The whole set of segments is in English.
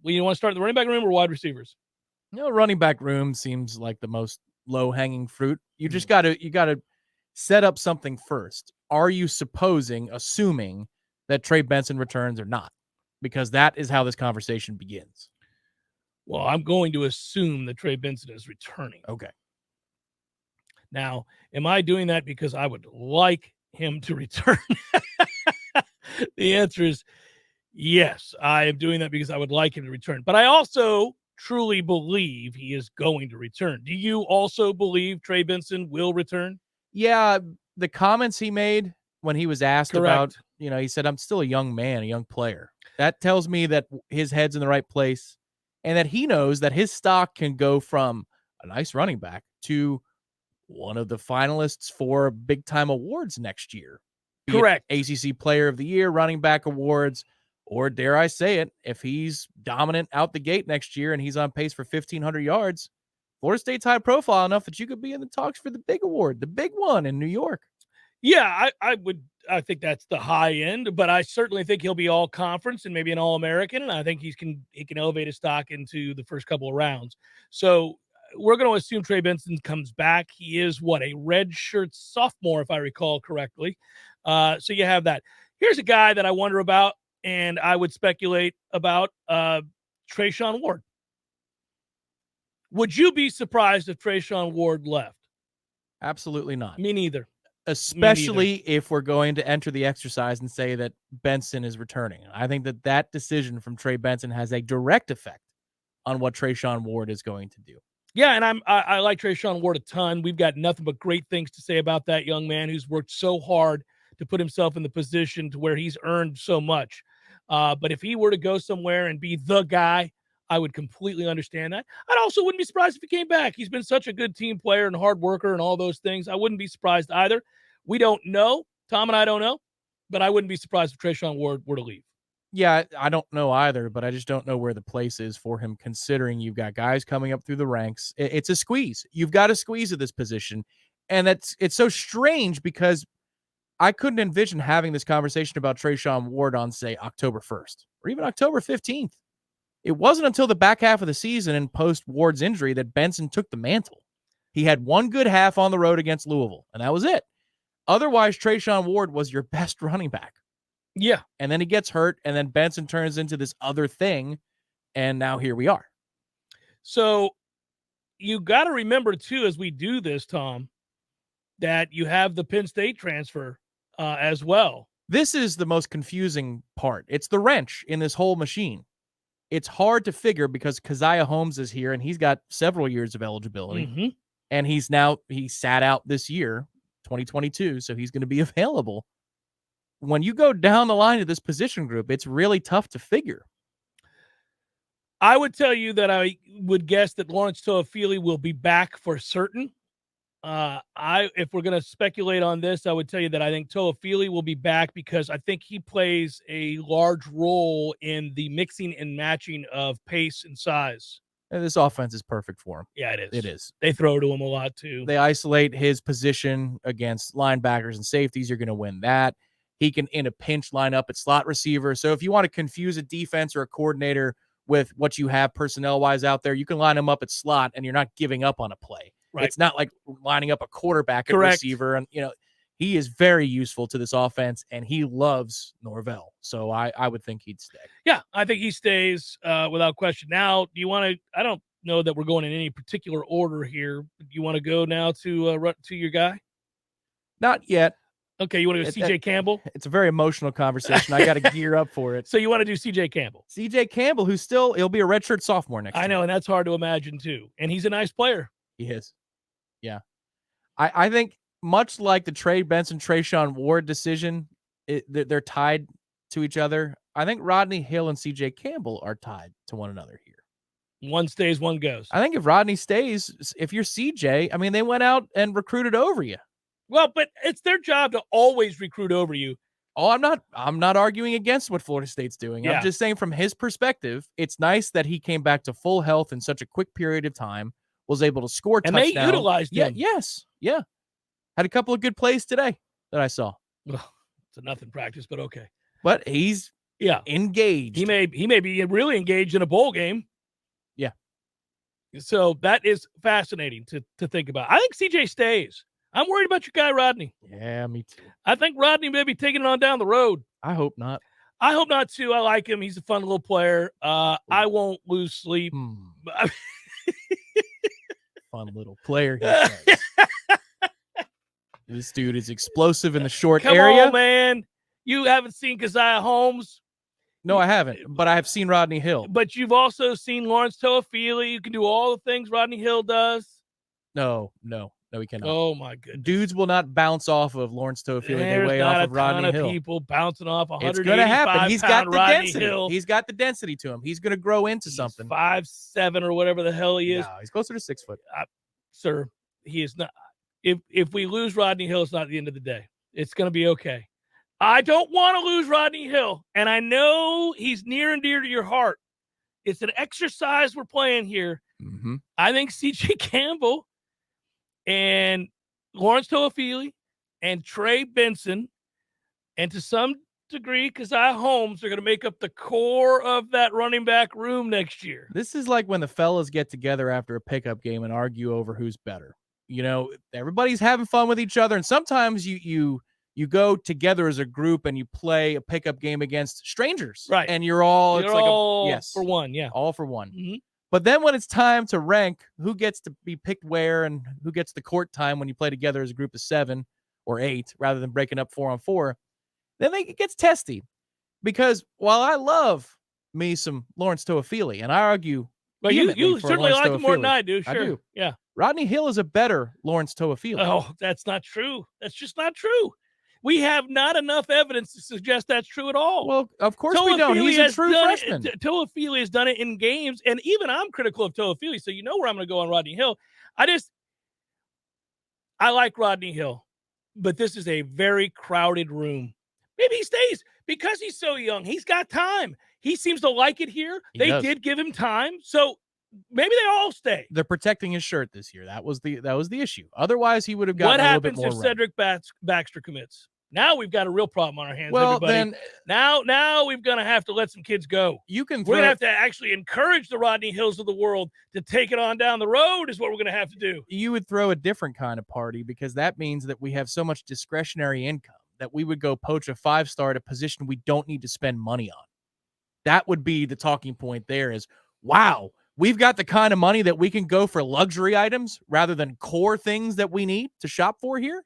Well, you want to start in the running back room or wide receivers? Running back room seems like the most low-hanging fruit. You just gotta set up something first. Are you assuming that Trey Benson returns or not? Because that is how this conversation begins. Well, I'm going to assume that Trey Benson is returning. Okay. Now, am I doing that because I would like him to return? The answer is yes, I am doing that because I would like him to return. But I also truly believe he is going to return. Do you also believe Trey Benson will return? Yeah, the comments he made when he was asked Correct. about, he said, I'm still a young man, a young player. That tells me that his head's in the right place and that he knows that his stock can go from a nice running back to one of the finalists for big time awards next year. Be Correct. it ACC Player of the Year, running back awards, or dare I say it, if he's dominant out the gate next year and he's on pace for 1,500 yards, Florida State's high profile enough that you could be in the talks for the big award, the big one in New York. Yeah, I think that's the high end, but I certainly think he'll be all conference and maybe an All-American, and I think he can elevate his stock into the first couple of rounds. So we're going to assume Trey Benson comes back. He is a redshirt sophomore, if I recall correctly. So you have that. Here's a guy that I wonder about, and I would speculate about Treshaun Ward. Would you be surprised if Treshaun Ward left? Absolutely not. Me neither. Especially if we're going to enter the exercise and say that Benson is returning. I think that decision from Trey Benson has a direct effect on what Treshaun Ward is going to do. Yeah, and I like Treshaun Ward a ton. We've got nothing but great things to say about that young man who's worked so hard to put himself in the position to where he's earned so much. But if he were to go somewhere and be the guy, I would completely understand that. I also wouldn't be surprised if he came back. He's been such a good team player and hard worker and all those things. I wouldn't be surprised either. We don't know. Tom and I don't know. But I wouldn't be surprised if Treshaun Ward were to leave. Yeah, I don't know either, but I just don't know where the place is for him, considering you've got guys coming up through the ranks. It's a squeeze. You've got a squeeze at this position. And it's so strange because I couldn't envision having this conversation about Treshaun Ward on, say, October 1st or even October 15th. It wasn't until the back half of the season and post Ward's injury that Benson took the mantle. He had one good half on the road against Louisville, and that was it. Otherwise, Treshaun Ward was your best running back. Yeah. And then he gets hurt, and then Benson turns into this other thing, and now here we are. So you got to remember, too, as we do this, Tom, that you have the Penn State transfer as well. This is the most confusing part. It's the wrench in this whole machine. It's hard to figure because Keziah Holmes is here, and he's got several years of eligibility. Mm-hmm. And he sat out this year, 2022, so he's going to be available. When you go down the line of this position group, it's really tough to figure. I would tell you that I would guess that Lawrence Toafili will be back for certain. If we're going to speculate on this, I would tell you that I think Toafili will be back because I think he plays a large role in the mixing and matching of pace and size. And this offense is perfect for him. Yeah, it is. It is. They throw to him a lot, too. They isolate his position against linebackers and safeties. You're going to win that. He can, in a pinch, line up at slot receiver. So if you want to confuse a defense or a coordinator with what you have personnel-wise out there, you can line him up at slot, and you're not giving up on a play. Right. It's not like lining up a quarterback at receiver. And, he is very useful to this offense, and he loves Norvell. So I would think he'd stay. Yeah, I think he stays without question. Now, do you want to – I don't know that we're going in any particular order here. Do you want to go now to your guy? Not yet. Okay, you want to go C.J. Campbell? It's a very emotional conversation. I got to gear up for it. So you want to do C.J. Campbell? C.J. Campbell, he'll be a redshirt sophomore next year. I know, and that's hard to imagine, too. And he's a nice player. He is. Yeah. I think much like the Trey Benson, Treshaun Ward decision, they're tied to each other. I think Rodney Hill and C.J. Campbell are tied to one another here. One stays, one goes. I think if Rodney stays, if you're C.J., I mean, they went out and recruited over you. Well, but it's their job to always recruit over you. Oh, I'm not arguing against what Florida State's doing. Yeah. I'm just saying from his perspective, it's nice that he came back to full health in such a quick period of time, was able to score touchdowns. And they utilized him. Yes. Yeah. Had a couple of good plays today that I saw. Well, it's a nothing practice, but okay. But he's Yeah. engaged. He may be really engaged in a bowl game. Yeah. So that is fascinating to think about. I think CJ stays. I'm worried about your guy, Rodney. Yeah, me too. I think Rodney may be taking it on down the road. I hope not. I hope not, too. I like him. He's a fun little player. I won't lose sleep. Fun little player, he says. This dude is explosive in the short area. Come on, man. You haven't seen Keziah Holmes. No, I haven't, but I have seen Rodney Hill. But you've also seen Lawrence Toafili. You can do all the things Rodney Hill does. No, he cannot. Oh, my goodness. Dudes will not bounce off of Lawrence Toafili. They weigh off of Rodney Hill. People bouncing off 185 It's going to happen. He's got the Rodney density. Hill. He's got the density to him. He's going to grow into something. 5'7" or whatever the hell he is. No, he's closer to 6 foot. Sir, he is not. If we lose Rodney Hill, it's not the end of the day. It's going to be okay. I don't want to lose Rodney Hill, and I know he's near and dear to your heart. It's an exercise we're playing here. Mm-hmm. I think C.J. Campbell and Lawrence Toafili and Trey Benson, and to some degree, Keziah Holmes, are going to make up the core of that running back room next year. This is like when the fellas get together after a pickup game and argue over who's better. You know, everybody's having fun with each other, and sometimes you go together as a group and you play a pickup game against strangers, right? And you're all for one, yeah, all for one. Mm-hmm. But then when it's time to rank who gets to be picked where and who gets the court time when you play together as a group of 7 or 8 rather than breaking up 4-on-4, then it gets testy. Because while I love me some Lawrence Toafili, and I argue, but you certainly like him more than I do. Sure, I do. Yeah. Rodney Hill is a better Lawrence Toafili. Oh, that's not true. That's just not true. We have not enough evidence to suggest that's true at all. Well, of course we don't. He's a true freshman. Toafili has done it in games, and even I'm critical of Toafili, so you know where I'm going to go on Rodney Hill. I like Rodney Hill, but this is a very crowded room. Maybe he stays because he's so young. He's got time. He seems to like it here. They did give him time, so maybe they all stay. They're protecting his shirt this year. That was the issue. Otherwise, he would have gotten a little bit more. What happens if Cedric Baxter commits? Now we've got a real problem on our hands, well, everybody. Then, now we're going to have to let some kids go. We're going to have to actually encourage the Rodney Hills of the world to take it on down the road is what we're going to have to do. You would throw a different kind of party because that means that we have so much discretionary income that we would go poach a 5-star at a position we don't need to spend money on. That would be the talking point there is, wow, we've got the kind of money that we can go for luxury items rather than core things that we need to shop for here.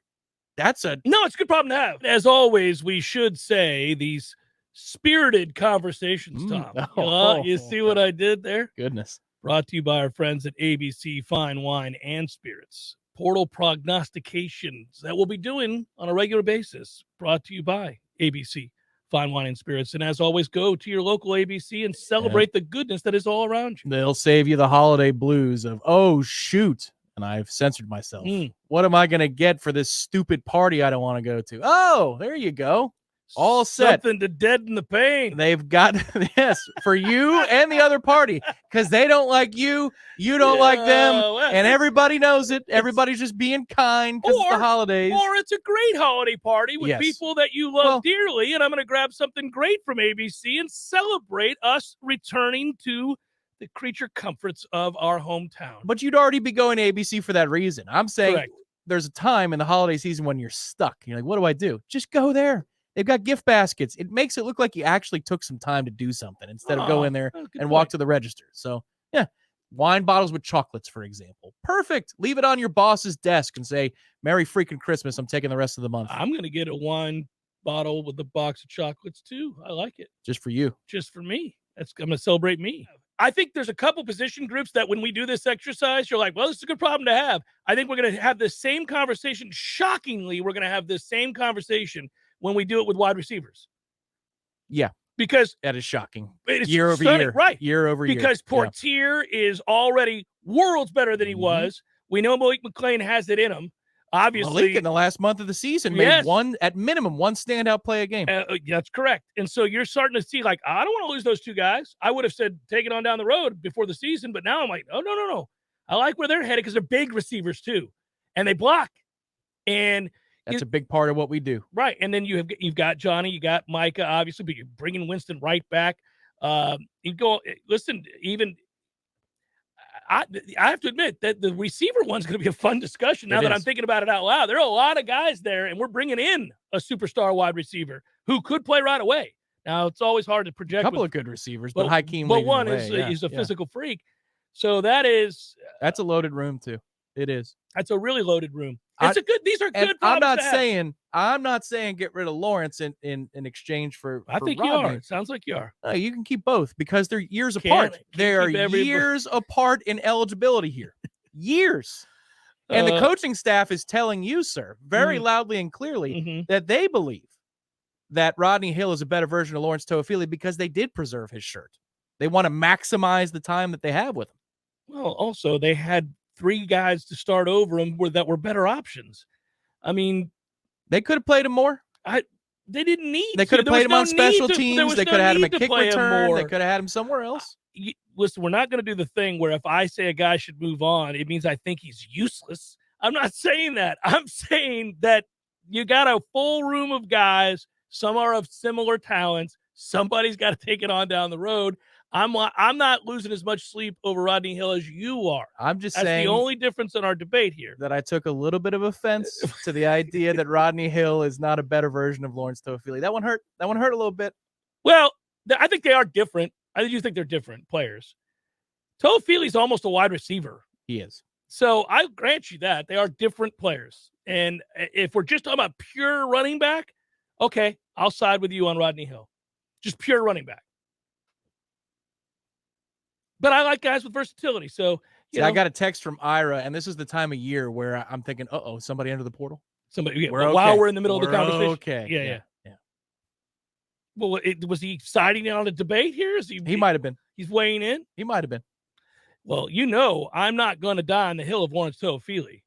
It's a good problem to have. As always, we should say these spirited conversations, Tom. You see what I did there? Goodness. Brought to you by our friends at ABC Fine Wine and Spirits. Portal prognostications that we'll be doing on a regular basis. Brought to you by ABC Fine Wine and Spirits. And as always, go to your local ABC and celebrate the goodness that is all around you. They'll save you the holiday blues of, oh, shoot. And I've censored myself. What am I going to get for this stupid party I don't want to go to? Oh, there you go. All set. Something to deaden the pain. They've got, yes, for you and the other party, because they don't like you, you don't like them, and everybody knows it. Everybody's just being kind because it's the holidays. Or it's a great holiday party with people that you love dearly, and I'm going to grab something great from ABC and celebrate us returning to the creature comforts of our hometown. But you'd already be going to ABC for that reason. I'm saying there's a time in the holiday season when you're stuck. You're like, what do I do? Just go there. They've got gift baskets. It makes it look like you actually took some time to do something instead of go in there and walk to the register. So, yeah, wine bottles with chocolates, for example. Perfect. Leave it on your boss's desk and say, Merry freaking Christmas. I'm taking the rest of the month. I'm going to get a wine bottle with a box of chocolates, too. I like it. Just for you. Just for me. I'm going to celebrate me. I think there's a couple position groups that when we do this exercise, you're like, well, this is a good problem to have. I think we're going to have the same conversation. Shockingly, we're going to have this same conversation when we do it with wide receivers. Yeah. Because that is shocking. Year over year. Right. Year over year. Because Portier is already worlds better than he was. We know Malik McClain has it in him. Obviously, Malik in the last month of the season made at minimum one standout play a game. That's correct. And so you're starting to see, like, I don't want to lose those two guys. I would have said take it on down the road before the season, but now I'm like, oh, no. I like where they're headed because they're big receivers too, and they block. And That's a big part of what we do. Right. And then you've got Johnny, you got Micah, obviously, but you're bringing Winston right back. You go, listen, even I have to admit that the receiver one's going to be a fun discussion now that I'm thinking about it out loud. There are a lot of guys there, and we're bringing in a superstar wide receiver who could play right away. Now, it's always hard to project. A couple of good receivers, but Hakeem. But one is a physical freak. So that's a loaded room too. It is. That's a really loaded room. These are good. I'm not saying get rid of Lawrence in exchange for. I think Rodney. You are. It sounds like you are. No, you can keep both because they're years apart. They are years apart in eligibility here. Years. And the coaching staff is telling you, sir, very loudly and clearly that they believe that Rodney Hill is a better version of Lawrence Toafili because they did preserve his shirt. They want to maximize the time that they have with him. Well, also, they had 3 guys to start over him that were better options. I mean, they could have played him more. They didn't need. They could have played him on special teams. They could have had him a kick return. They could have had him somewhere else. Listen, we're not going to do the thing where if I say a guy should move on, it means I think he's useless. I'm not saying that. I'm saying that you got a full room of guys. Some are of similar talents. Somebody's got to take it on down the road. I'm not losing as much sleep over Rodney Hill as you are. I'm just saying that's the only difference in our debate here. That I took a little bit of offense to the idea that Rodney Hill is not a better version of Lawrence Toafili. That one hurt. That one hurt a little bit. Well, I think they are different. I do think they're different players. Toafili's almost a wide receiver. He is. So I grant you that. They are different players. And if we're just talking about pure running back, okay, I'll side with you on Rodney Hill. Just pure running back. But I like guys with versatility. So I got a text from Ira, and this is the time of year where I'm thinking, somebody entered the portal? Somebody, while we're in the middle of the conversation. Okay. Yeah. Well, was he siding in on a debate here? He might have been. He's weighing in? He might have been. Well, I'm not going to die on the hill of Lawrence Toafili.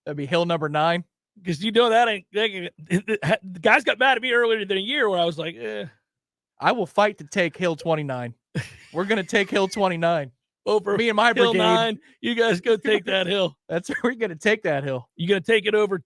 That'd be hill number 9. Because the guys got mad at me earlier than a year where I was like, I will fight to take hill 29. We're going to take hill 29. Over me and my hill brigade. 9, you guys go take that hill. We're going to take that hill. You going to take it over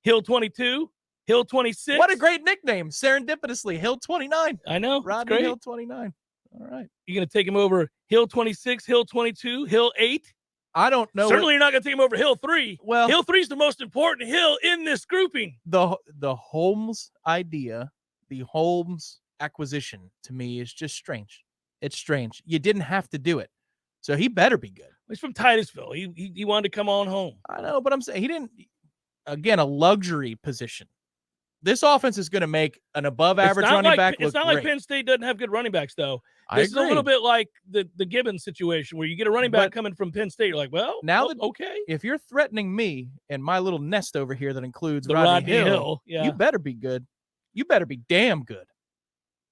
hill 22, hill 26? What a great nickname. Serendipitously, hill 29. I know. Rodney Hill 29. All right. You going to take him over hill 26, hill 22, hill 8? I don't know. Certainly, you're not going to take him over hill 3. Well, hill 3 is the most important hill in this grouping. The Holmes idea, the Holmes acquisition, to me is just strange. It's strange. You didn't have to do it, so he better be good. He's from Titusville. He wanted to come on home. I know, but I'm saying he didn't. Again, a luxury position. This offense is going to make an above-average running back look It's not great. like Penn State doesn't have good running backs, though. This is a little bit like the Gibbons situation where you get a running back coming from Penn State. You're like, okay. If you're threatening me and my little nest over here that includes the Rodney Hill, yeah. You better be good. You better be damn good.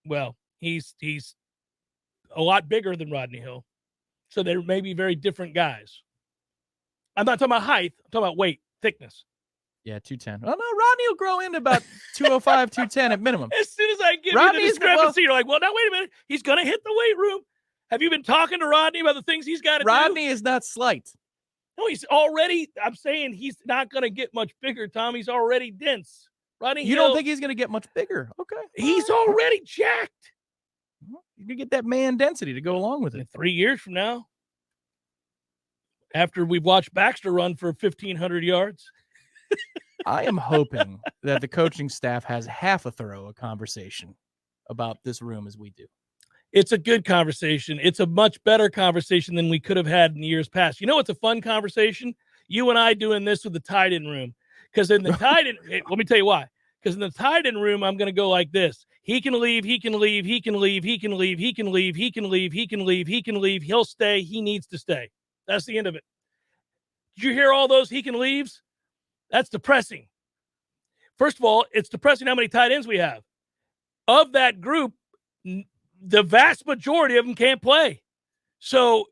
Well, he's a lot bigger than Rodney Hill. So they may be very different guys. I'm not talking about height. I'm talking about weight, thickness. Yeah, 210. Oh, no, Rodney will grow into about 205, 210 at minimum. As soon as I give you the discrepancy, you're like, well, now, wait a minute. He's going to hit the weight room. Have you been talking to Rodney about the things he's got to do? Rodney is not slight. No, he's already, I'm saying he's not going to get much bigger, Tom. He's already dense. Rodney You Hill, don't think he's going to get much bigger? Okay. He's already jacked. You can get that man density to go along with it. 3 years from now, after we've watched Baxter run for 1,500 yards. I am hoping that the coaching staff has half a thorough conversation about this room as we do. It's a good conversation. It's a much better conversation than we could have had in years past. You know what's a fun conversation? You and I doing this with the tight end room. Because in the tight end, let me tell you why. Because in the tight end room, I'm going to go like this. He can leave, he can leave, he can leave, he can leave, he can leave, he can leave, he can leave, he can leave. He'll stay. He needs to stay. That's the end of it. Did you hear all those he can leaves? That's depressing. First of all, it's depressing how many tight ends we have. Of that group, the vast majority of them can't play. So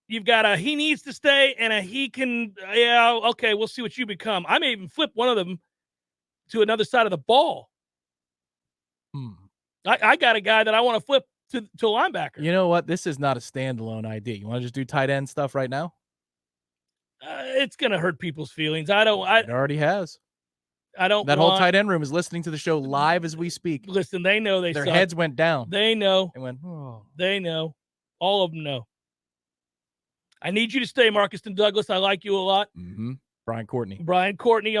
you've got a he needs to stay and a he can, okay, we'll see what you become. I may even flip one of them to another side of the ball. I got a guy that I want to flip to a linebacker. You know what? This is not a standalone idea. You want to just do tight end stuff right now? It's going to hurt people's feelings. It already has. I don't That whole tight end room is listening to the show live as we speak. Listen, they know Their suck. heads went down. They know. They went, oh. They know. All of them know. I need you to stay, Marcus and Douglas. I like you a lot. Mm-hmm. Brian Courtney, I'm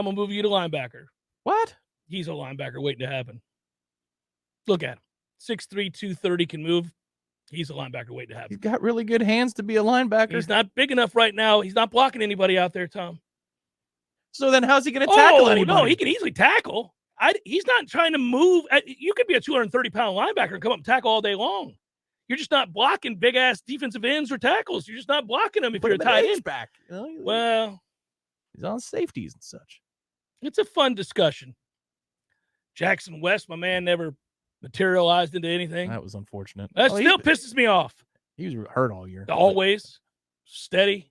going to move you to linebacker. What? He's a linebacker waiting to happen. Look at him. 6'3", 230, can move. He's a linebacker waiting to happen. He's got really good hands to be a linebacker. He's not big enough right now. He's not blocking anybody out there, Tom. So then how's he going to tackle anybody? No, he can easily tackle. He's not trying to move. You could be a 230-pound linebacker and come up and tackle all day long. You're just not blocking big-ass defensive ends or tackles. You're just not blocking them if you're a tight end. Back. Well, he's on safeties and such. It's a fun discussion. Jackson West, my man, never materialized into anything. That was unfortunate. That still pisses me off. He was hurt all year. Always. Steady.